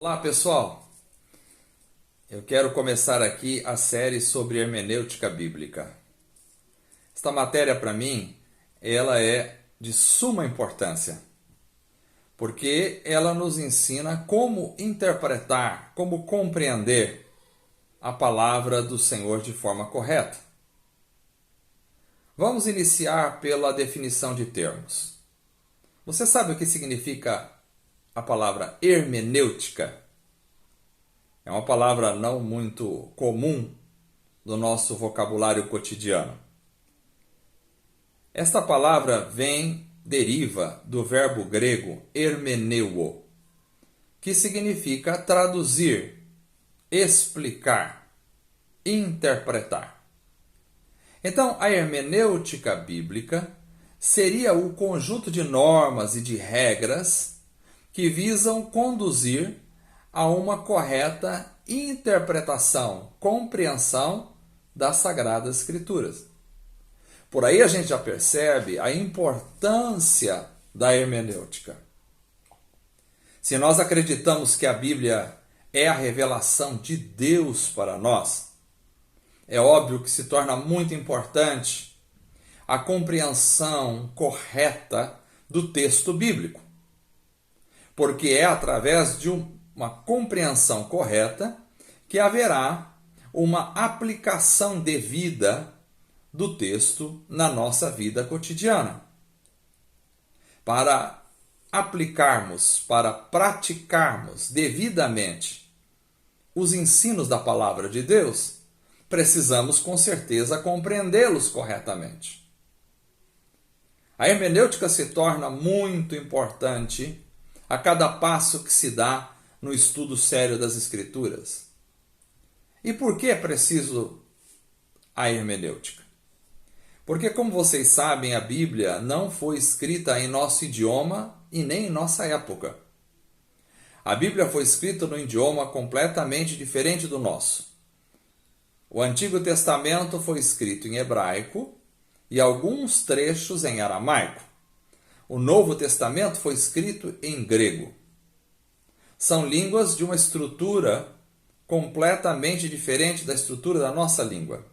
Olá pessoal, eu quero começar aqui a série sobre hermenêutica bíblica. Esta matéria para mim, ela é de suma importância, porque ela nos ensina como interpretar, como compreender a palavra do Senhor de forma correta. Vamos iniciar pela definição de termos. Você sabe o que significa a palavra hermenêutica? É uma palavra não muito comum do nosso vocabulário cotidiano. Esta palavra deriva do verbo grego hermeneuo, que significa traduzir, explicar, interpretar. Então, a hermenêutica bíblica seria o conjunto de normas e de regras que visam conduzir a uma correta interpretação, compreensão das Sagradas Escrituras. Por aí a gente já percebe a importância da hermenêutica. Se nós acreditamos que a Bíblia é a revelação de Deus para nós, é óbvio que se torna muito importante a compreensão correta do texto bíblico, porque é através de uma compreensão correta que haverá uma aplicação devida do texto na nossa vida cotidiana. Para aplicarmos, para praticarmos devidamente os ensinos da palavra de Deus, precisamos com certeza compreendê-los corretamente. A hermenêutica se torna muito importante a cada passo que se dá no estudo sério das Escrituras. E por que é preciso a hermenêutica? Porque, como vocês sabem, a Bíblia não foi escrita em nosso idioma e nem em nossa época. A Bíblia foi escrita num idioma completamente diferente do nosso. O Antigo Testamento foi escrito em hebraico e alguns trechos em aramaico. O Novo Testamento foi escrito em grego. São línguas de uma estrutura completamente diferente da estrutura da nossa língua.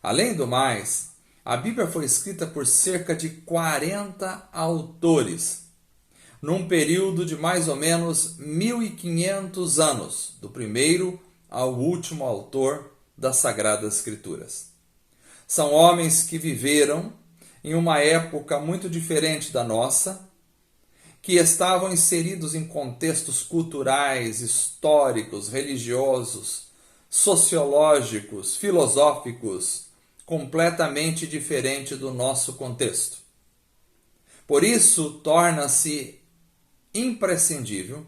Além do mais, a Bíblia foi escrita por cerca de 40 autores, num período de mais ou menos 1500 anos, do primeiro ao último autor das Sagradas Escrituras. São homens que viveram em uma época muito diferente da nossa, que estavam inseridos em contextos culturais, históricos, religiosos, sociológicos, filosóficos, completamente diferente do nosso contexto. Por isso, torna-se imprescindível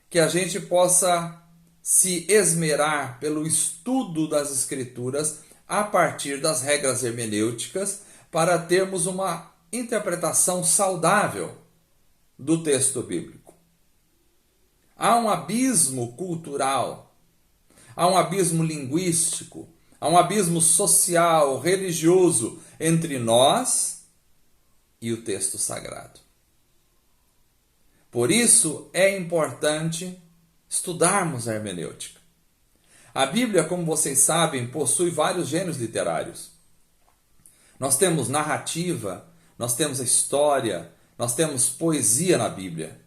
que a gente possa se esmerar pelo estudo das Escrituras a partir das regras hermenêuticas para termos uma interpretação saudável do texto bíblico. Há um abismo cultural, há um abismo linguístico, há um abismo social, religioso entre nós e o texto sagrado. Por isso é importante estudarmos a hermenêutica. A Bíblia, como vocês sabem, possui vários gêneros literários. Nós temos narrativa, nós temos a história, nós temos poesia na Bíblia,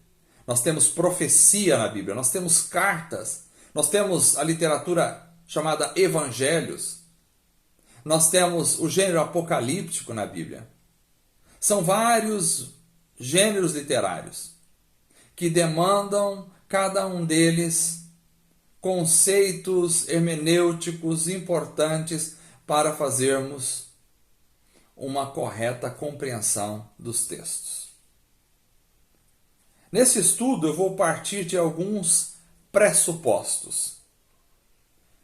nós temos profecia na Bíblia, nós temos cartas, nós temos a literatura chamada evangelhos, nós temos o gênero apocalíptico na Bíblia. São vários gêneros literários que demandam, cada um deles, conceitos hermenêuticos importantes para fazermos uma correta compreensão dos textos. Nesse estudo eu vou partir de alguns pressupostos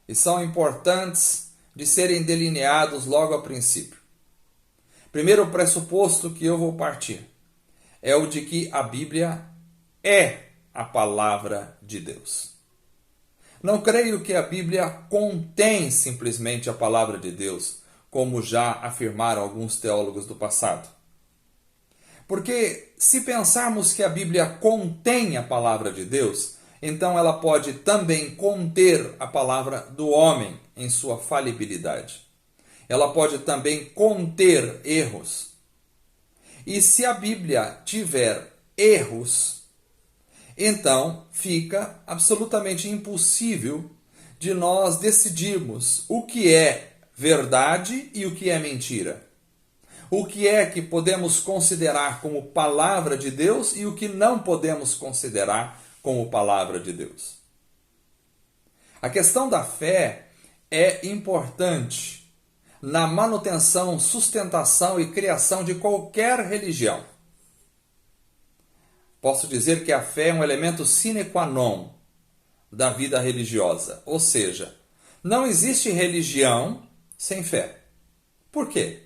e são importantes de serem delineados logo a princípio. Primeiro pressuposto que eu vou partir é o de que a Bíblia é a palavra de Deus. Não creio que a Bíblia contém simplesmente a palavra de Deus, como já afirmaram alguns teólogos do passado. Porque se pensarmos que a Bíblia contém a palavra de Deus, então ela pode também conter a palavra do homem em sua falibilidade. Ela pode também conter erros. E se a Bíblia tiver erros, então fica absolutamente impossível de nós decidirmos o que é verdade e o que é mentira. O que é que podemos considerar como palavra de Deus e o que não podemos considerar como palavra de Deus. A questão da fé é importante na manutenção, sustentação e criação de qualquer religião. Posso dizer que a fé é um elemento sine qua non da vida religiosa. Ou seja, não existe religião sem fé. Por quê?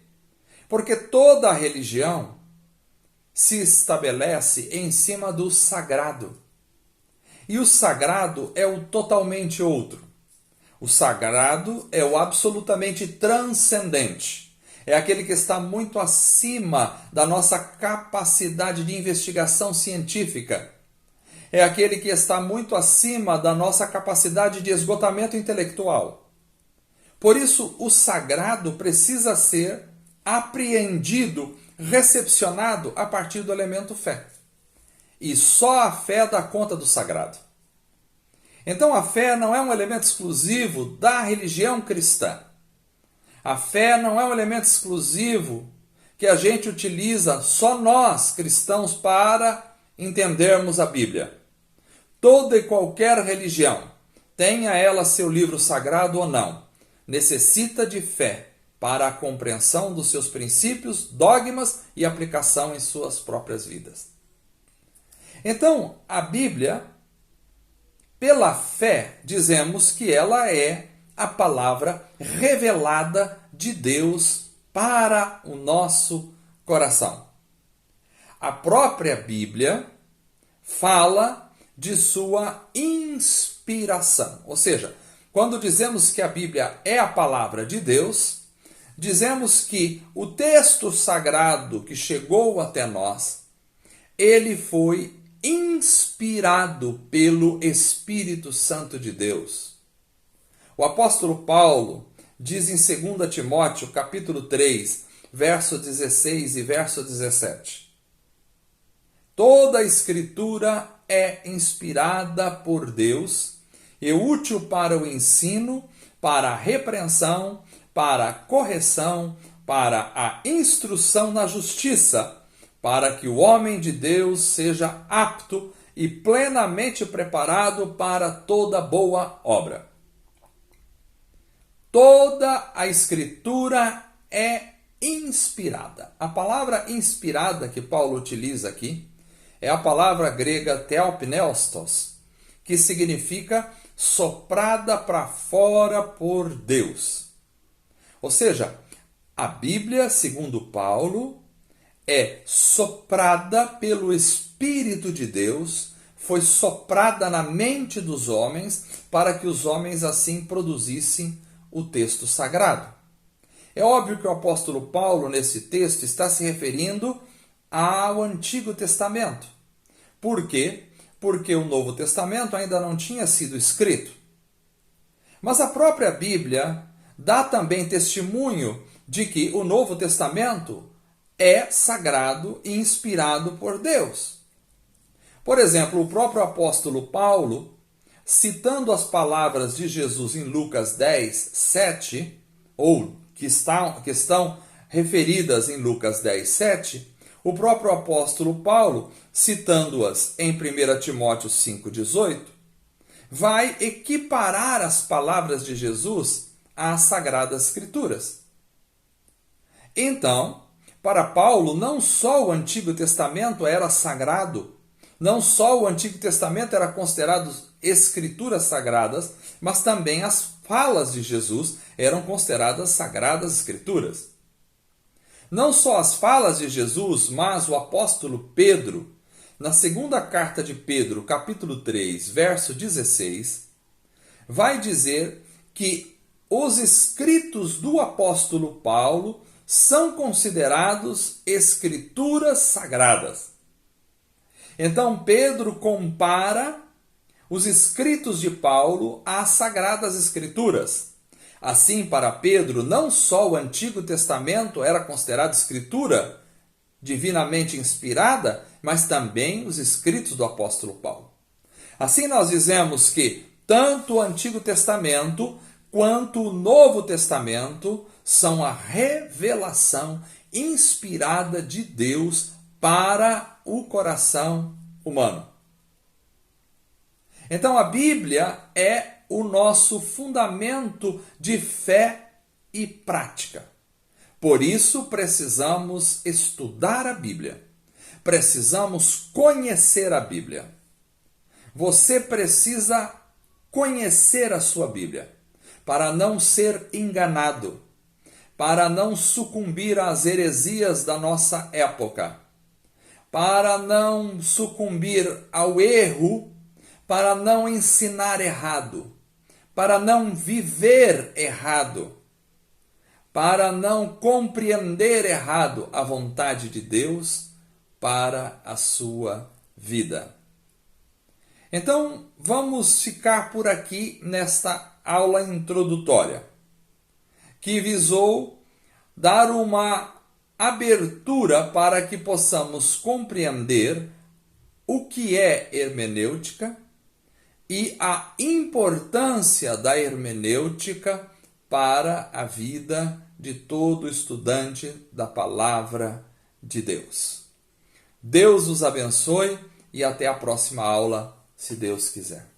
Porque toda religião se estabelece em cima do sagrado. E o sagrado é o totalmente outro. O sagrado é o absolutamente transcendente. É aquele que está muito acima da nossa capacidade de investigação científica. É aquele que está muito acima da nossa capacidade de esgotamento intelectual. Por isso, o sagrado precisa ser apreendido, recepcionado a partir do elemento fé. E só a fé dá conta do sagrado. Então a fé não é um elemento exclusivo da religião cristã. A fé não é um elemento exclusivo que a gente utiliza só nós, cristãos, para entendermos a Bíblia. Toda e qualquer religião, tenha ela seu livro sagrado ou não, necessita de fé para a compreensão dos seus princípios, dogmas e aplicação em suas próprias vidas. Então, a Bíblia, pela fé, dizemos que ela é a palavra revelada de Deus para o nosso coração. A própria Bíblia fala de sua inspiração. Ou seja, quando dizemos que a Bíblia é a palavra de Deus, dizemos que o texto sagrado que chegou até nós, ele foi inspirado pelo Espírito Santo de Deus. O apóstolo Paulo diz em 2 Timóteo, capítulo 3, verso 16 e verso 17. Toda a Escritura é inspirada por Deus e útil para o ensino, para a repreensão, para a correção, para a instrução na justiça, para que o homem de Deus seja apto e plenamente preparado para toda boa obra. Toda a Escritura é inspirada. A palavra inspirada que Paulo utiliza aqui é a palavra grega theopneustos, que significa soprada para fora por Deus. Ou seja, a Bíblia, segundo Paulo, é soprada pelo Espírito de Deus, foi soprada na mente dos homens para que os homens assim produzissem o texto sagrado. É óbvio que o apóstolo Paulo, nesse texto, está se referindo ao Antigo Testamento. Por quê? Porque o Novo Testamento ainda não tinha sido escrito. Mas a própria Bíblia dá também testemunho de que o Novo Testamento é sagrado e inspirado por Deus. Por exemplo, o próprio apóstolo Paulo, citando as palavras de Jesus em Lucas 10, 7, ou que estão referidas em Lucas 10, 7, o próprio apóstolo Paulo, citando-as em 1 Timóteo 5, 18, vai equiparar as palavras de Jesus às Sagradas Escrituras. Então, para Paulo, não só o Antigo Testamento era sagrado, não só o Antigo Testamento era considerado escrituras sagradas, mas também as falas de Jesus eram consideradas sagradas escrituras. Não só as falas de Jesus, mas o apóstolo Pedro, na segunda carta de Pedro, capítulo 3, verso 16, vai dizer que os escritos do apóstolo Paulo são considerados escrituras sagradas. Então Pedro compara os escritos de Paulo às Sagradas Escrituras. Assim, para Pedro, não só o Antigo Testamento era considerado escritura divinamente inspirada, mas também os escritos do apóstolo Paulo. Assim, nós dizemos que tanto o Antigo Testamento quanto o Novo Testamento são a revelação inspirada de Deus para o coração humano. Então, a Bíblia é o nosso fundamento de fé e prática. Por isso, precisamos estudar a Bíblia. Precisamos conhecer a Bíblia. Você precisa conhecer a sua Bíblia para não ser enganado, para não sucumbir às heresias da nossa época, para não sucumbir ao erro, para não ensinar errado, para não viver errado, para não compreender errado a vontade de Deus para a sua vida. Então, vamos ficar por aqui nesta aula introdutória, que visou dar uma abertura para que possamos compreender o que é hermenêutica e a importância da hermenêutica para a vida de todo estudante da palavra de Deus. Deus os abençoe e até a próxima aula, se Deus quiser.